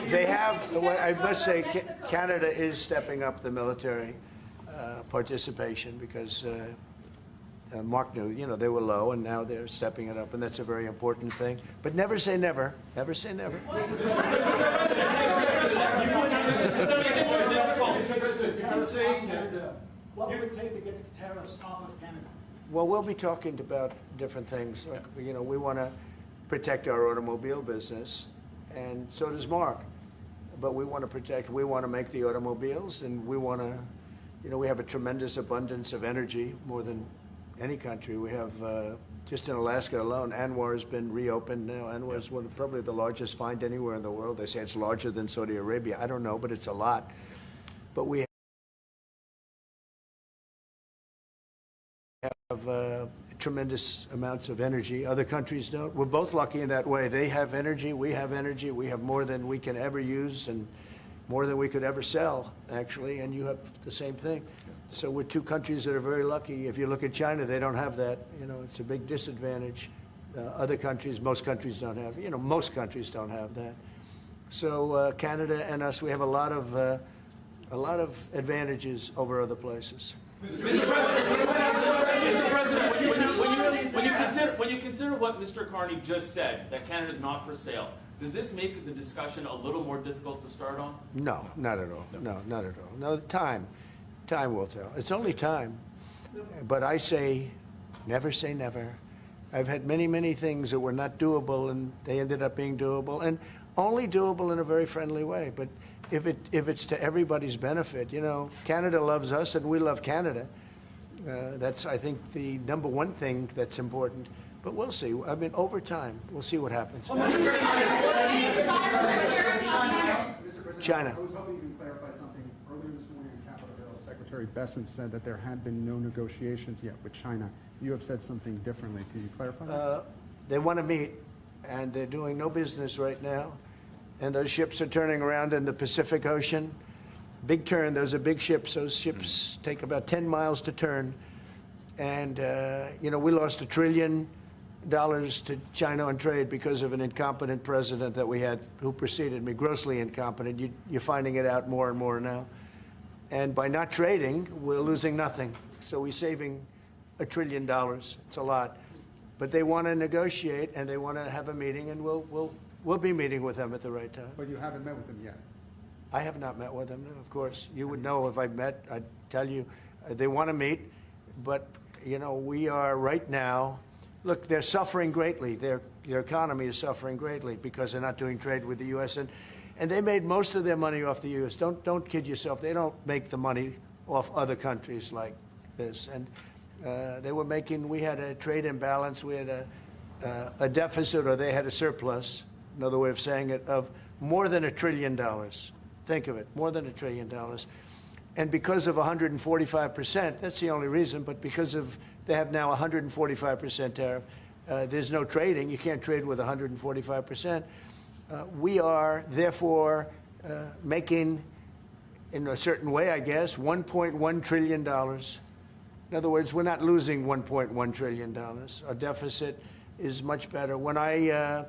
They have, I must say, Canada is stepping up the military participation because Mark knew, they were low, and now they're stepping it up, and that's a very important thing. But never say never. Never say never. What would it take to get the tariffs off of Canada? Well, we'll be talking about different things. Like, we want to protect our automobile business, and so does Mark. But we want to make the automobiles, and we want to, we have a tremendous abundance of energy, more than any country. We have, just in Alaska alone, Anwar has been reopened now. Anwar is probably the largest find anywhere in the world. They say it's larger than Saudi Arabia. I don't know, but it's a lot. But we have tremendous amounts of energy. Other countries don't. We're both lucky in that way. They have energy. We have energy. We have more than we can ever use and more than we could ever sell, actually. And you have the same thing. So we're two countries that are very lucky. If you look at China, they don't have that. It's a big disadvantage. Other countries, most countries don't have. Most countries don't have that. So Canada and us, we have a lot of advantages over other places. Mr. President, when you consider what Mr. Carney just said, that Canada is not for sale, does this make the discussion a little more difficult to start on? No, not at all. No, not at all. No, time will tell. It's only time. But I say, never say never. I've had many, many things that were not doable, and they ended up being doable, and only doable in a very friendly way. But if it's to everybody's benefit, Canada loves us and we love Canada. That's, I think, the number one thing that's important. But we'll see. I mean, over time, we'll see what happens. China. I was hoping you can clarify something. Earlier this morning in Capitol Hill, Secretary Bessent said that there had been no negotiations yet with China. You have said something differently. Can you clarify that? They want to meet, and they're doing no business right now. And those ships are turning around in the Pacific Ocean. Big turn. Those are big ships. Those ships take about 10 miles to turn. And, we lost $1 trillion to China on trade because of an incompetent president that we had who preceded me, grossly incompetent. You're finding it out more and more now. And by not trading, we're losing nothing. So we're saving $1 trillion. It's a lot. But they want to negotiate, and they want to have a meeting, and we'll be meeting with them at the right time. But you haven't met with them yet. I have not met with them, no, of course. You would know if I met. I'd tell you. They want to meet, but, we are right now. Look, they're suffering greatly. Their economy is suffering greatly because they're not doing trade with the U.S. And they made most of their money off the U.S. Don't kid yourself. They don't make the money off other countries like this. And they were making. We had a trade imbalance. We had a deficit, or they had a surplus. Another way of saying it, of more than $1 trillion. Think of it, more than $1 trillion. And because of 145%, that's the only reason, but because of they have now 145% tariff, there's no trading. You can't trade with 145%. We are, therefore, making, in a certain way, I guess, $1.1 trillion. In other words, we're not losing $1.1 trillion. Our deficit is much better. When I